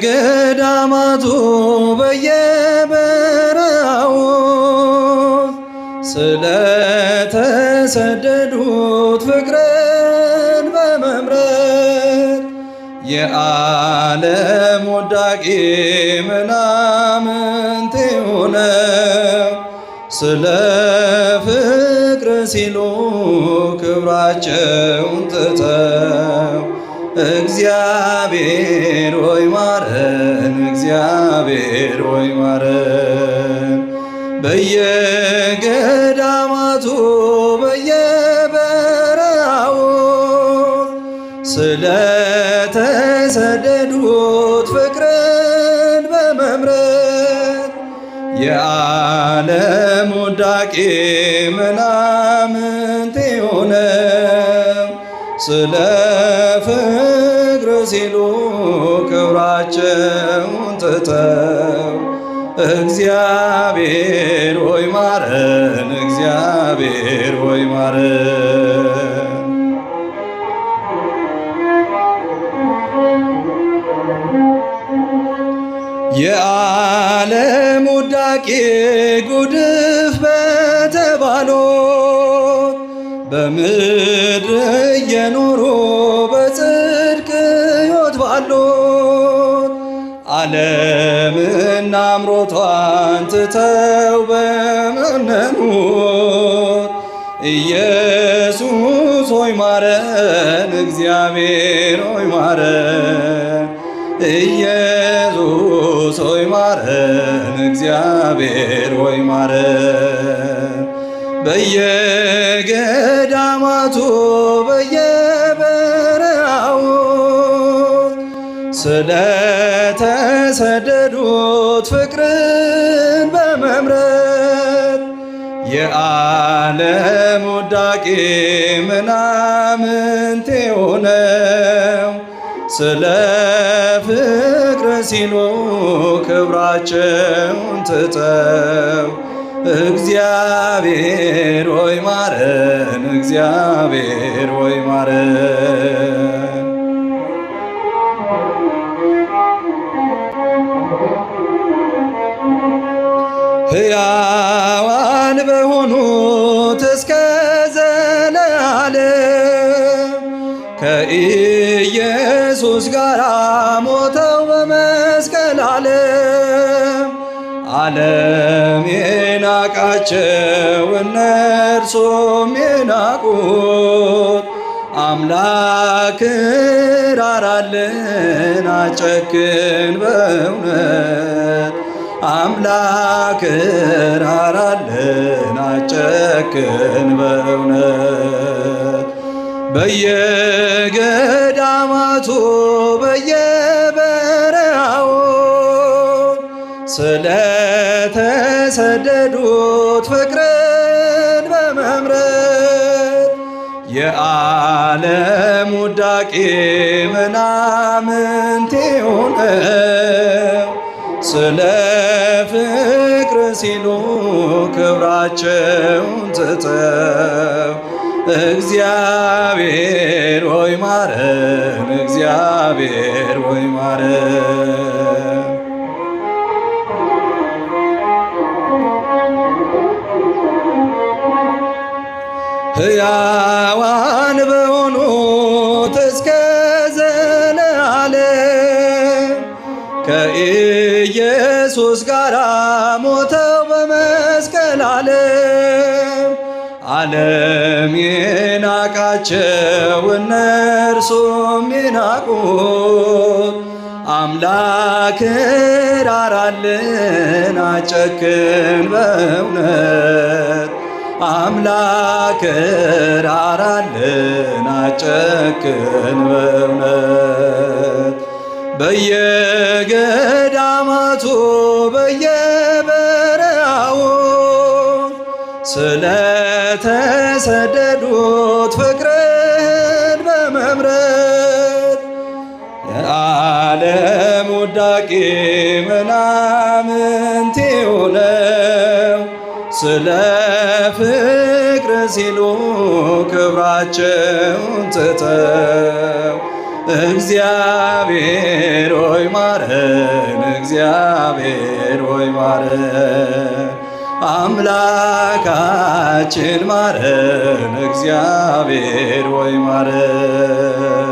ገዳማቱ በየበረሃው ስለተሰደዱት ፍቅርን በመምረጥ የዓለም ውዳቂ ምናምንቴ ሆነው ስለ ፍቅር ሲሉ ክብራቸውን ትተው እግዚአብሔር ሆይ ማረን፣ እግዚአብሔር ሆይ ማረን። በየገዳማቱ በየበረሃው ስለተሰደዱት ፍቅርን በመምረጥ የዓለም ውዳቂ ምናምንቴ ሆነው ስለ ፍቅር ሲሉ ክብራቸውን ትተው እግዚአብሔር ሆይ ማረን፣ እግዚአብሔር ሆይ ማረን። የዓለም ውዳቂ ጉድፍ በተባሉት በምድር እየኖሩ በጽድቅ ሕይወት ባሉት ዓለምና አምሮቷን ትተው በመነኑት ኢየሱስ ሆይ ማረን፣ እግዚአብሔር ሆይ ማረን። ኢየሱስ ሆይ ማረን፣ እግዚአብሔር ሆይ ማረን። በየገዳማቱ በየበረሃው ስለተሰደዱት ፍቅርን በመምረጥ የዓለም ውዳቂ ምናምንቴ ሆነው ስለ ፍቅር ሲሉ ክብራቸውን ትተው እግዚአብሔር ሆይ ማረን፣ እግዚአብሔር ሆይ ማረን። ሕያዋን በሆኑት እስከ ዘለዓለም ከኢየሱስ ጋር ሞተው በመስቀል ዓለም የናቃቸው እነርሱም የናቁት አምላክ ራራልን አጨክን በእውነት አምላክ ራራልን አጨክን በእውነት። በየገዳማቱ በየበረሃው ስለተሰደዱት ፍቅርን በመምረጥ የዓለም ውዳቂ ምናምንቴ ሆነው ስለ ፍቅር ሲሉ ክብራቸውን ትተው እግዚአብሔር ሆይ ማረን፣ እግዚአብሔር ሆይ ማረን። ሕያዋን በሆኑት እስከ ዘለዓለም ከኢየሱስ ጋር ሞተው በመስቀል ዓለም የናቃቸው እነርሱም የናቁት አምላክ ራራልን አጨክን በእውነት አምላክ ራራልን አጨክን በእውነት። በየገዳማቱ በየበረሃው ስለተሰደዱት ፍቅርን በመምረጥ የዓለም ውዳቂ ምናምንቴ ሆነው ስለ ፍቅር ሲሉ ክብራቸውን ትተው እግዚአብሔር ሆይ ማረን፣ እግዚአብሔር ሆይ ማረን። አምላካችን ማረን፣ እግዚአብሔር ሆይ ማረን።